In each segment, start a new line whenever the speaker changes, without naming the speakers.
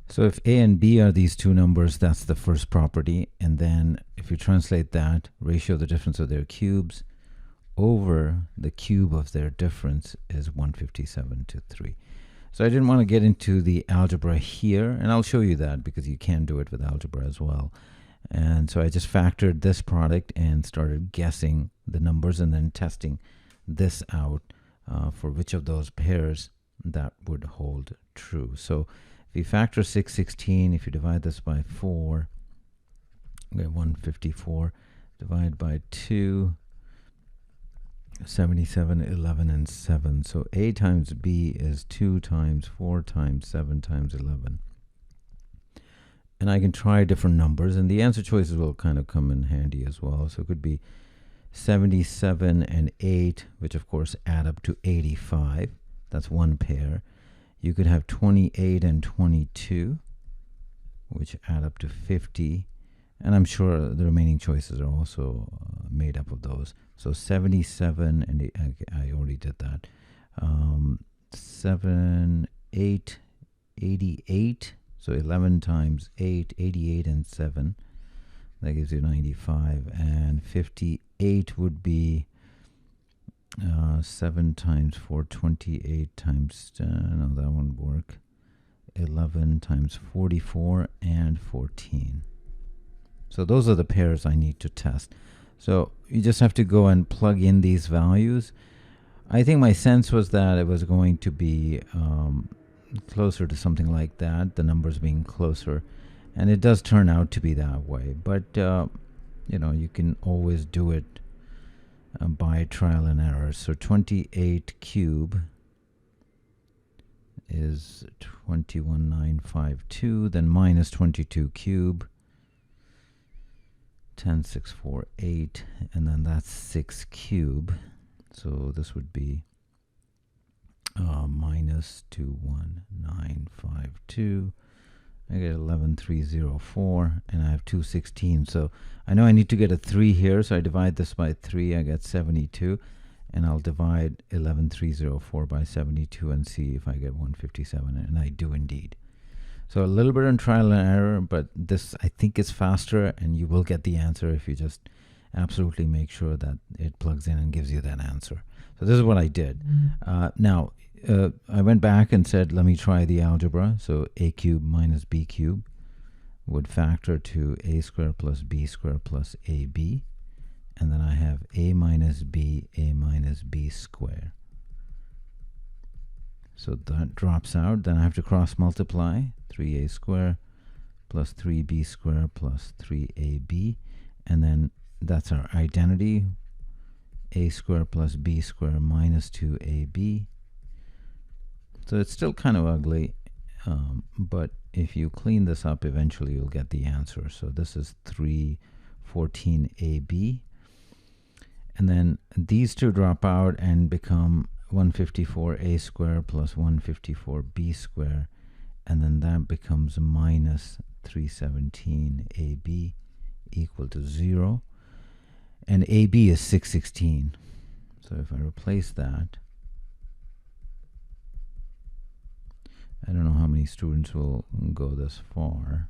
So if A and B are these two numbers, that's the first property. And then if you translate that, ratio of the difference of their cubes over the cube of their difference is 157 to 3. So I didn't want to get into the algebra here, and I'll show you that because you can do it with algebra as well. And so I just factored this product and started guessing the numbers and then testing this out for which of those pairs that would hold true. So if you factor 616, if you divide this by 4, we get 154. Divide by 2, 77, 11, and 7. So A times B is 2 times 4 times 7 times 11. And I can try different numbers, and the answer choices will kind of come in handy as well. So it could be 77 and 8, which of course add up to 85. That's one pair. You could have 28 and 22, which add up to 50. And I'm sure the remaining choices are also made up of those. So 77 and 8, I already did that. 7, 8, 88. So 11 times 8, 88 and 7. That gives you 95. And 58 would be 7 times 4, 28 times, no, that won't work. 11 times 44 and 14. So those are the pairs I need to test. So you just have to go and plug in these values. I think my sense was that it was going to be closer to something like that, the numbers being closer. And it does turn out to be that way. But, you know, you can always do it by trial and error. So 28 cube is 21952, then minus 22 cube, 10648, and then that's 6 cube. So this would be minus 21952. I get 11304, and I have 216. So I know I need to get a 3 here, so I divide this by 3. I get 72, and I'll divide 11304 by 72 and see if I get 157, and I do indeed. So a little bit on trial and error, but this I think is faster, and you will get the answer if you just absolutely make sure that it plugs in and gives you that answer. So this is what I did. Now, I went back and said, let me try the algebra. So a cubed minus b cubed would factor to a squared plus b squared plus ab. And then I have a minus b squared. So that drops out. Then I have to cross multiply 3a squared plus 3b squared plus 3ab. And then that's our identity. A squared plus b squared minus 2ab. So it's still kind of ugly, but if you clean this up, eventually you'll get the answer. So this is 314ab. And then these two drop out and become 154a squared plus 154b squared. And then that becomes minus 317ab equal to 0. And ab is 616. So if I replace that, I don't know how many students will go this far.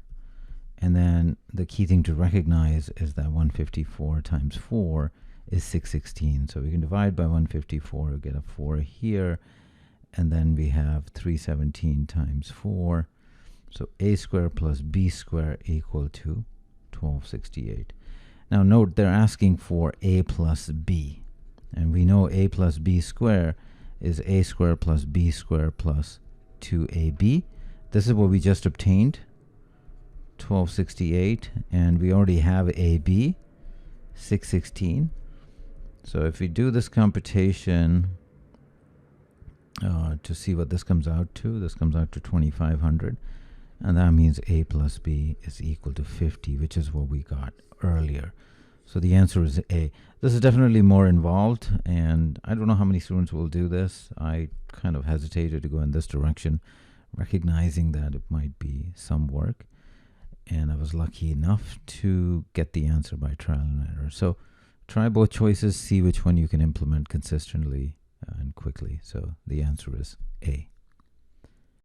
And then the key thing to recognize is that 154 times 4 is 616. So we can divide by 154, get a 4 here. And then we have 317 times 4. So a squared plus b squared equal to 1268. Now note they're asking for a plus b. And we know a plus b squared is a squared plus b squared plus 2ab. This is what we just obtained, 1268, and we already have ab, 616. So if we do this computation to see what this comes out to, this comes out to 2500, and that means a plus b is equal to 50, which is what we got earlier. So the answer is A. This is definitely more involved, and I don't know how many students will do this. I kind of hesitated to go in this direction, recognizing that it might be some work, and I was lucky enough to get the answer by trial and error. So try both choices, see which one you can implement consistently and quickly. So the answer is A.